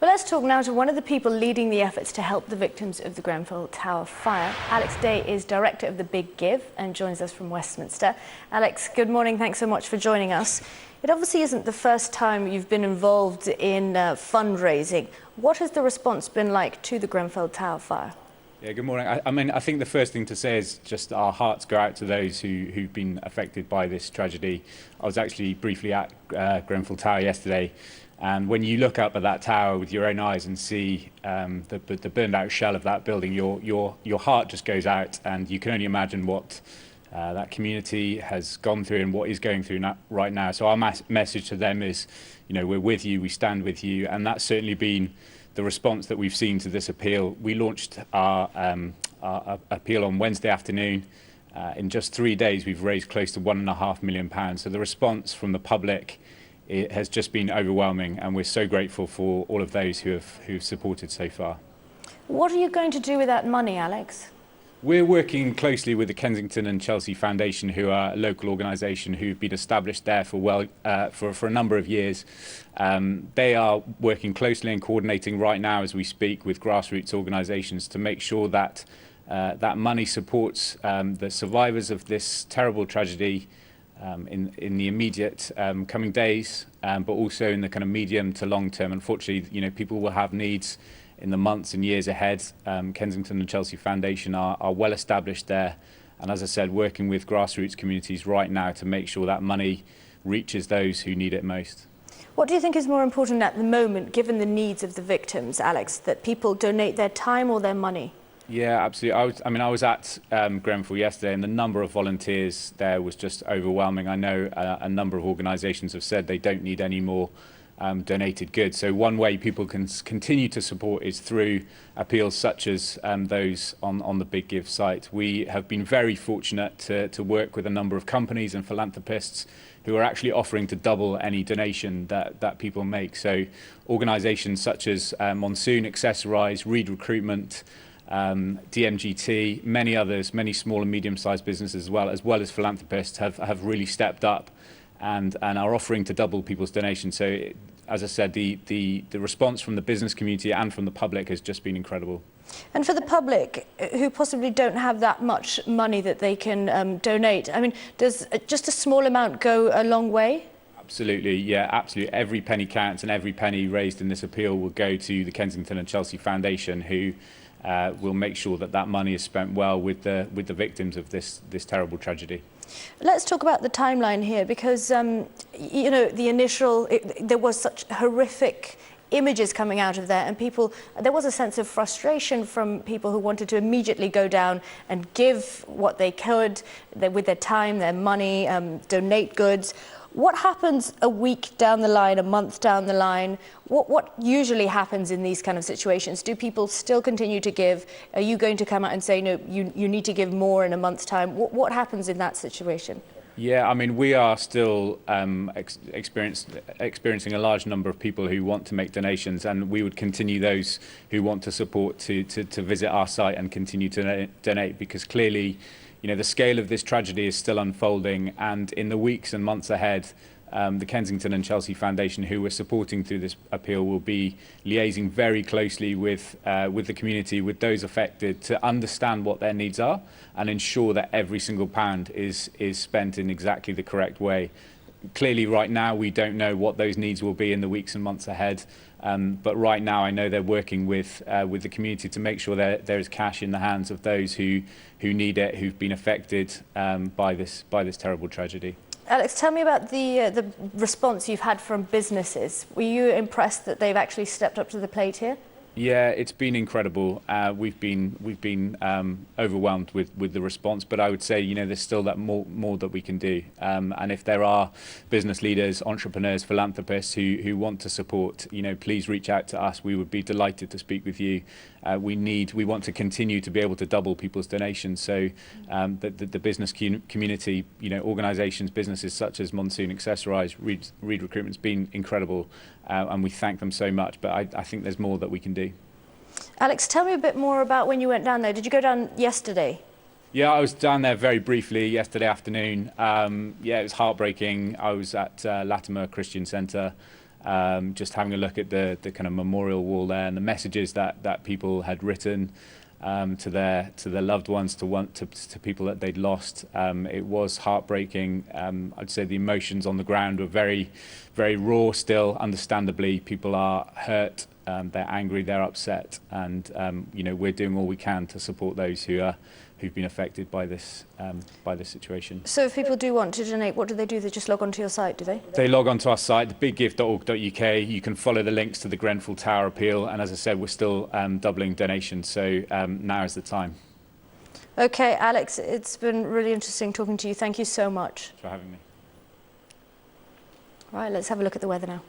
Well, let's talk now to one of the people leading the efforts to help the victims of the Grenfell Tower fire. Alex Day is director of the Big Give and joins us from Westminster. Alex, good morning. Thanks so much for joining us. It obviously isn't the first time you've been involved in fundraising. What has the response been like to the Grenfell Tower fire? Yeah, good morning. I think the first thing to say is just our hearts go out to those who've been affected by this tragedy. I was actually briefly at Grenfell Tower yesterday, and when you look up at that tower with your own eyes and see the burned out shell of that building, your heart just goes out, and you can only imagine what that community has gone through and what is going through right now. So our message to them is, we're with you, we stand with you, and that's certainly been the response that we've seen to this appeal. We launched our appeal on Wednesday afternoon. In just 3 days, we've raised close to £1.5 million. So the response from the public has just been overwhelming, and we're so grateful for all of those who've supported so far. What are you going to do with that money, Alex? We're working closely with the Kensington and Chelsea Foundation, who are a local organisation who've been established there for a number of years. They are working closely and coordinating right now as we speak with grassroots organisations to make sure that that money supports the survivors of this terrible tragedy in the immediate coming days, but also in the kind of medium to long term. Unfortunately, people will have needs in the months and years ahead. Kensington and Chelsea Foundation are well established there, and as I said, working with grassroots communities right now to make sure that money reaches those who need it most. What do you think is more important at the moment, given the needs of the victims, Alex, that people donate their time or their money? Yeah, absolutely. I was at Grenfell yesterday, and the number of volunteers there was just overwhelming. I know a number of organisations have said they don't need any more donated goods. So one way people can continue to support is through appeals such as those on the Big Give site. We have been very fortunate to work with a number of companies and philanthropists who are actually offering to double any donation that people make. So organisations such as Monsoon Accessorise, Reed Recruitment, DMGT, many others, many small and medium-sized businesses as well as philanthropists have really stepped up and are offering to double people's donations. So, as I said, the response from the business community and from the public has just been incredible. And for the public who possibly don't have that much money that they can donate, does just a small amount go a long way? Absolutely, yeah, absolutely. Every penny counts, and every penny raised in this appeal will go to the Kensington and Chelsea Foundation, who will make sure that money is spent well with the victims of this terrible tragedy. Let's talk about the timeline here, because there was such horrific images coming out of there, and there was a sense of frustration from people who wanted to immediately go down and give what they could with their time, their money, donate goods. What happens a week down the line, a month down the line? What usually happens in these kind of situations? Do people still continue to give? Are you going to come out and say, no, you need to give more in a month's time? What happens in that situation? Yeah, we are still experiencing a large number of people who want to make donations, and we would continue those who want to support to visit our site and continue to donate, because clearly, the scale of this tragedy is still unfolding, and in the weeks and months ahead, the Kensington and Chelsea Foundation, who we're supporting through this appeal, will be liaising very closely with the community, with those affected, to understand what their needs are and ensure that every single pound is spent in exactly the correct way. Clearly, right now, we don't know what those needs will be in the weeks and months ahead. But right now, I know they're working with the community to make sure there is cash in the hands of those who need it, who've been affected by this terrible tragedy. Alex, tell me about the response you've had from businesses. Were you impressed that they've actually stepped up to the plate here? Yeah, it's been incredible. We've been overwhelmed with the response, but I would say there's still that more that we can do. And if there are business leaders, entrepreneurs, philanthropists who want to support, please reach out to us. We would be delighted to speak with you. We want to continue to be able to double people's donations. So the business community, organisations, businesses such as Monsoon Accessorise, Reed Recruitment's been incredible, and we thank them so much. But I think there's more that we can do. Alex, tell me a bit more about when you went down there. Did you go down yesterday? Yeah, I was down there very briefly yesterday afternoon. Yeah, it was heartbreaking. I was at Latimer Christian Centre. just having a look at the kind of memorial wall there and the messages that people had written to their loved ones, to people that they'd lost. It was heartbreaking. I'd say the emotions on the ground were very, very raw still. Understandably, people are hurt, they're angry, they're upset, and we're doing all we can to support those who've been affected by this situation. So if people do want to donate, what do? They just log onto your site, do they? They log onto our site, thebiggift.org.uk. You can follow the links to the Grenfell Tower appeal, and as I said, we're still doubling donations, so now is the time. Okay, Alex, it's been really interesting talking to you. Thank you so much. Thanks for having me. Right, let's have a look at the weather now.